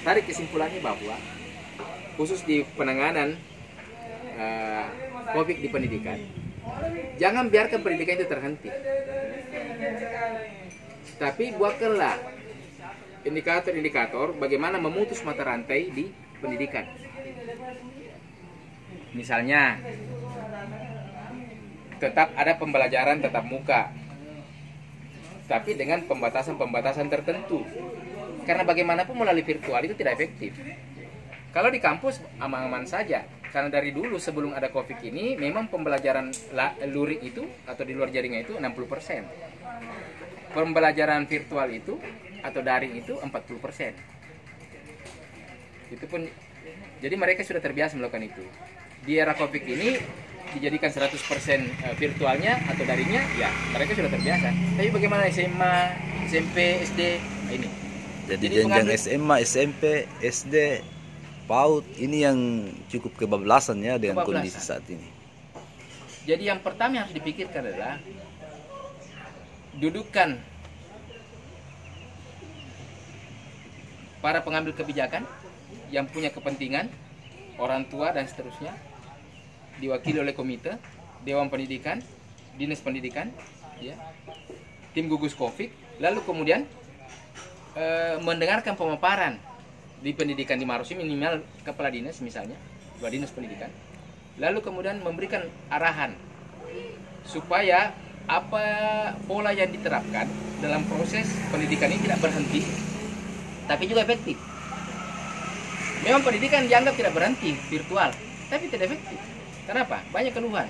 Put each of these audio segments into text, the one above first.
tarik kesimpulannya bahwa khusus di penanganan COVID di pendidikan, jangan biarkan pendidikan itu terhenti, tapi buatkanlah indikator-indikator bagaimana memutus mata rantai di pendidikan. Misalnya, tetap ada pembelajaran tatap muka, tapi dengan pembatasan-pembatasan tertentu. Karena bagaimanapun melalui virtual itu tidak efektif. Kalau di kampus aman-aman saja. Karena dari dulu sebelum ada COVID ini memang pembelajaran luring itu atau di luar jaringan itu 60%. Pembelajaran virtual itu atau daring itu 40%. Itu pun jadi mereka sudah terbiasa melakukan itu. Di era COVID ini dijadikan 100% virtualnya atau daringnya, ya mereka sudah terbiasa. Tapi bagaimana SMA, SMP, SD ini? Jadi jenjang SMA, SMP, SD, PAUD ini yang cukup kebablasan ya dengan kondisi saat ini. Jadi yang pertama yang harus dipikirkan adalah dudukan para pengambil kebijakan yang punya kepentingan, orang tua dan seterusnya, diwakili oleh komite, Dewan Pendidikan, Dinas Pendidikan, ya, tim gugus COVID, lalu kemudian mendengarkan pemaparan di pendidikan di Marosi, minimal kepala dinas misalnya, kepala dinas pendidikan, lalu kemudian memberikan arahan supaya apa pola yang diterapkan dalam proses pendidikan ini tidak berhenti, tapi juga efektif. Memang pendidikan dianggap tidak berhenti virtual, tapi tidak efektif. Kenapa? Banyak keluhan.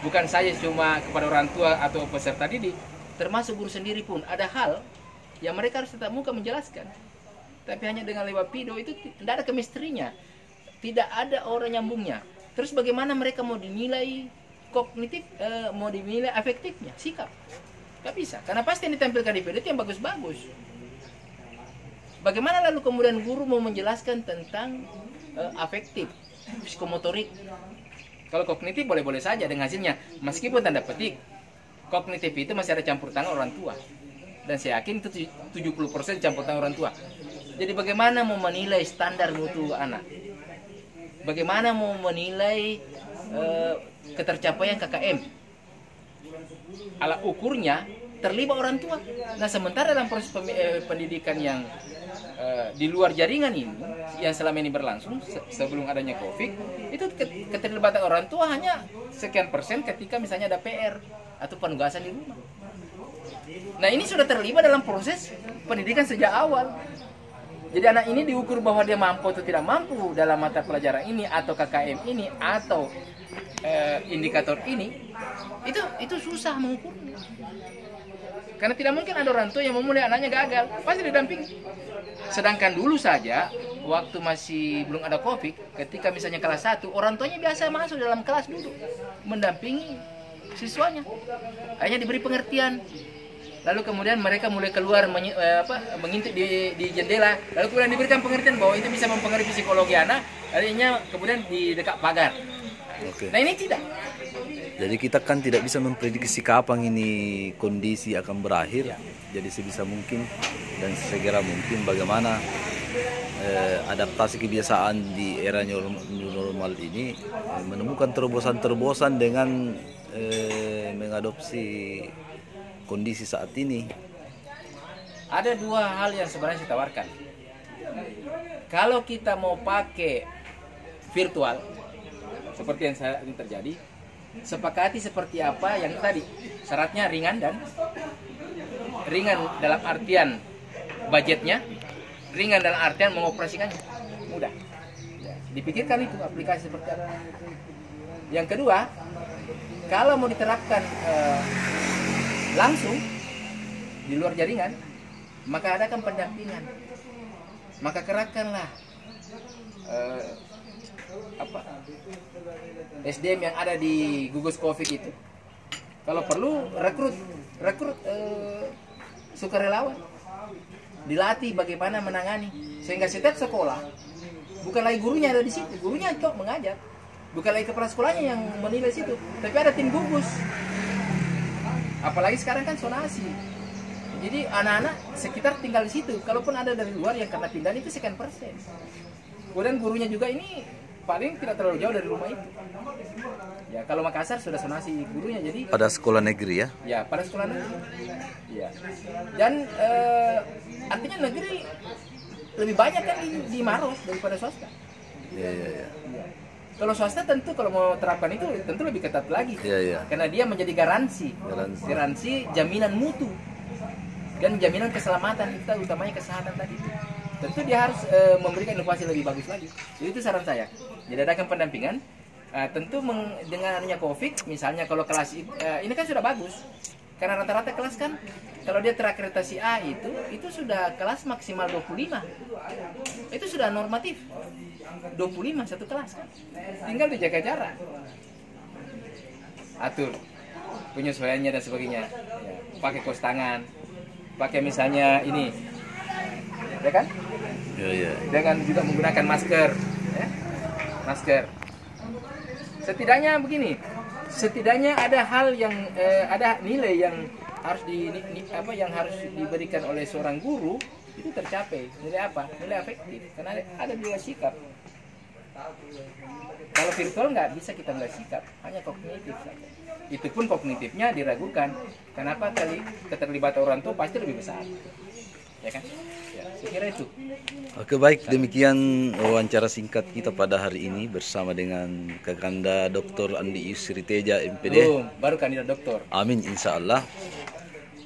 Bukan saja cuma kepada orang tua atau peserta didik, termasuk guru sendiri pun ada hal yang mereka harus tetap muka menjelaskan. Tapi hanya dengan lewat video itu tidak ada kemistrinya, tidak ada orang nyambungnya. Terus bagaimana mereka mau dinilai kognitif, mau dinilai efektifnya, sikap? Gak bisa, karena pasti yang ditampilkan di video itu yang bagus-bagus. Bagaimana lalu kemudian guru mau menjelaskan tentang afektif, psikomotorik? Kalau kognitif boleh-boleh saja dengan hasilnya, meskipun tanda petik kognitif itu masih ada campur tangan orang tua. Dan saya yakin itu 70% campur tangan orang tua. Jadi bagaimana mau menilai standar mutu anak? Bagaimana mau menilai ketercapaian KKM? Alat ukurnya terlibat orang tua. Nah sementara dalam proses pendidikan yang di luar jaringan ini, yang selama ini berlangsung sebelum adanya COVID, itu keterlibatan orang tua hanya sekian persen ketika misalnya ada PR atau penugasan di rumah. Nah ini sudah terlibat dalam proses pendidikan sejak awal. Jadi anak ini diukur bahwa dia mampu atau tidak mampu dalam mata pelajaran ini atau KKM ini atau indikator ini, itu susah mengukurnya. Karena tidak mungkin ada orang tua yang memulai anaknya gagal, pasti didampingi. Sedangkan dulu saja waktu masih belum ada COVID, ketika misalnya kelas 1, orang tuanya biasa masuk dalam kelas duduk mendampingi siswanya. Hanya diberi pengertian. Lalu kemudian mereka mulai keluar mengintip di jendela, lalu kemudian diberikan pengertian bahwa itu bisa mempengaruhi psikologi anak, akhirnya kemudian di dekat pagar. Oke. Nah ini tidak. Jadi kita kan tidak bisa memprediksi kapan ini kondisi akan berakhir. Ya. Jadi sebisa mungkin dan segera mungkin bagaimana adaptasi kebiasaan di era new normal ini, menemukan terobosan-terobosan dengan mengadopsi kondisi saat ini. Ada dua hal yang sebenarnya saya tawarkan. Kalau kita mau pakai virtual seperti yang saat ini terjadi, sepakati seperti apa yang tadi, syaratnya ringan dalam artian budgetnya, ringan dalam artian mengoperasikannya mudah. Ya, dipikirkan itu aplikasi seperti apa. Yang kedua, kalau mau diterapkan langsung di luar jaringan, maka adakan pendampingan, maka kerahkanlah SDM yang ada di gugus COVID itu. Kalau perlu rekrut sukarelawan, dilatih bagaimana menangani, sehingga setiap sekolah bukan lagi gurunya ada di situ, gurunya kok mengajar, bukan lagi kepala sekolahnya yang menilai situ, tapi ada tim gugus. Apalagi sekarang kan zonasi, Jadi anak-anak sekitar tinggal di situ. Kalaupun ada dari luar yang karena pindahan itu sekian persen. Kemudian gurunya juga ini paling tidak terlalu jauh dari rumah itu. Ya kalau Makassar sudah sonasi gurunya, jadi Pada sekolah negeri ya? ya pada sekolah negeri. Ya. Dan artinya negeri lebih banyak kan di Maros daripada swasta. Iya, iya, iya. Ya. Kalau swasta tentu kalau mau terapkan itu tentu lebih ketat lagi. Iya, iya. Karena dia menjadi garansi jaminan mutu dan jaminan keselamatan kita, utamanya kesehatan tadi. Tentu dia harus memberikan inovasi lebih bagus lagi. Jadi itu saran saya. Jadi adakan pendampingan. Tentu dengan adanya COVID, misalnya kalau kelas ini kan sudah bagus. Karena rata-rata kelas kan kalau dia terakreditasi A itu sudah kelas maksimal 25. Itu sudah normatif. 25 satu kelas kan. Tinggal dijaga jarak. Atur penyesuaiannya dan sebagainya. Ya, pakai kaos tangan. Pakai misalnya ini. Ya kan? Iya, iya. Dengan juga menggunakan masker, ya. Masker. Setidaknya begini, setidaknya ada hal yang ada nilai yang harus yang harus diberikan oleh seorang guru itu tercapai. Nilai apa? Nilai afektif. Karena ada dua sikap. Kalau virtual nggak bisa kita melihat sikap, hanya kognitif saja. Itu pun kognitifnya diragukan. Kenapa? Kali keterlibatan orang tua pasti lebih besar. Ya kan? Ya, saya kira itu. Oke, baik, demikian wawancara singkat kita pada hari ini bersama dengan Kakanda Dr. Andi Yusri Teja MPD. Baru kandidat doktor. Amin, insya Allah.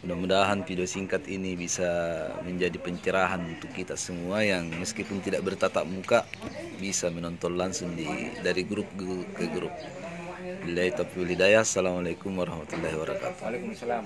Mudah-mudahan video singkat ini bisa menjadi pencerahan untuk kita semua yang meskipun tidak bertatap muka bisa menonton langsung dari grup ke grup. Billahi taufiq wal hidayah. Assalamualaikum warahmatullahi wabarakatuh. Waalaikumsalam.